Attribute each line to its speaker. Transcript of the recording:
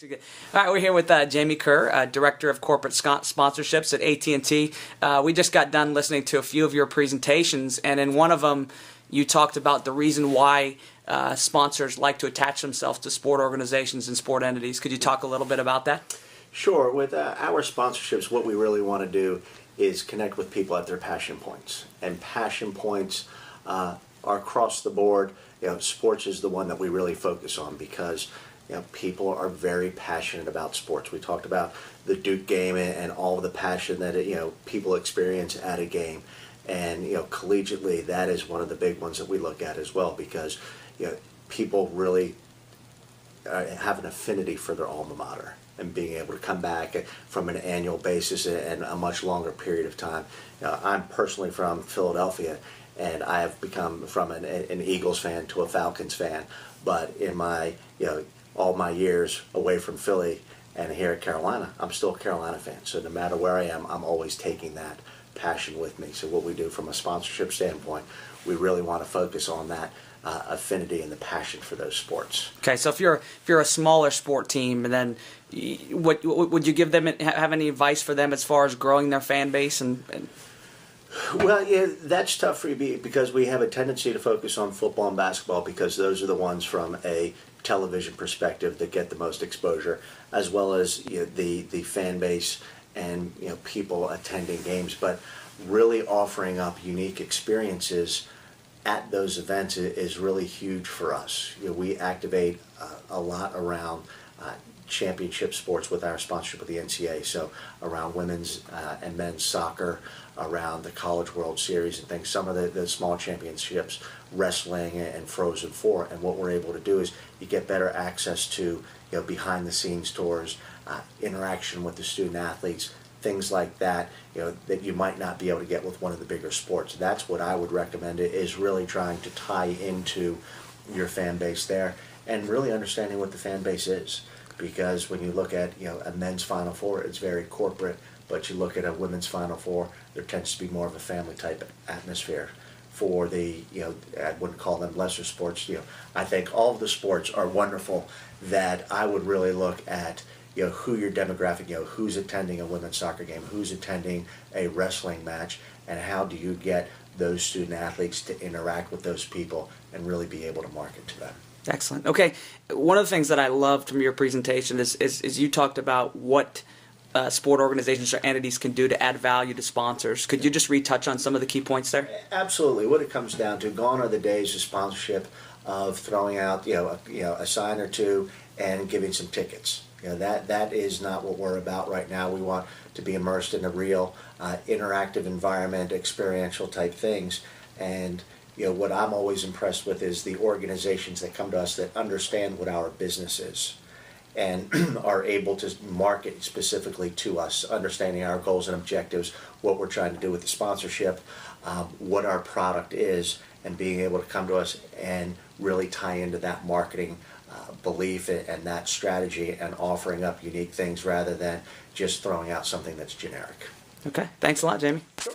Speaker 1: All right, we're here with Jamie Kerr, Director of Corporate Sponsorships at AT&T. We just got done listening to a few of your presentations, and in one of them, you talked about the reason why sponsors like to attach themselves to sport organizations and sport entities. Could you talk a little bit about that?
Speaker 2: Sure. With our sponsorships, what we really want to do is connect with people at their passion points. And passion points are across the board. Sports is the one that we really focus on because people are very passionate about sports. We talked about the Duke game and all of the passion that people experience at a game. And collegiately, that is one of the big ones that we look at as well because people really have an affinity for their alma mater and being able to come back from an annual basis and a much longer period of time. I'm personally from Philadelphia, and I have become from an Eagles fan to a Falcons fan. But in my all my years away from Philly and here at Carolina, I'm still a Carolina fan. So no matter where I am, I'm always taking that passion with me. So what we do from a sponsorship standpoint, we really want to focus on that affinity and the passion for those sports.
Speaker 1: Okay, so if you're a smaller sport team, and then what would you give them? Have any advice for them as far as growing their fan base and
Speaker 2: Well, yeah, that's tough for you because we have a tendency to focus on football and basketball because those are the ones from a television perspective that get the most exposure, as well as the fan base and people attending games. But really offering up unique experiences at those events is really huge for us. We activate a lot around championship sports with our sponsorship of the NCAA, so around women's and men's soccer, around the College World Series and things, some of the small championships, wrestling and Frozen Four. And what we're able to do is you get better access to behind the scenes tours, interaction with the student athletes, things like that, that you might not be able to get with one of the bigger sports. That's what I would recommend, is really trying to tie into your fan base there and really understanding what the fan base is. Because when you look at a men's Final Four, it's very corporate, but you look at a women's Final Four, there tends to be more of a family type atmosphere. For the I wouldn't call them lesser sports. I think all of the sports are wonderful. That I would really look at who your demographic, who's attending a women's soccer game, who's attending a wrestling match, and how do you get those student athletes to interact with those people and really be able to market to them.
Speaker 1: Excellent. Okay, one of the things that I loved from your presentation is you talked about what sport organizations or entities can do to add value to sponsors. Could you just retouch on some of the key points there?
Speaker 2: Absolutely. What it comes down to, gone are the days of sponsorship of throwing out a sign or two and giving some tickets. That is not what we're about right now. We want to be immersed in a real interactive environment, experiential type things. And what I'm always impressed with is the organizations that come to us that understand what our business is and are able to market specifically to us, understanding our goals and objectives, what we're trying to do with the sponsorship, what our product is, and being able to come to us and really tie into that marketing belief and that strategy and offering up unique things rather than just throwing out something that's generic.
Speaker 1: Okay, thanks a lot, Jamie.
Speaker 2: Sure.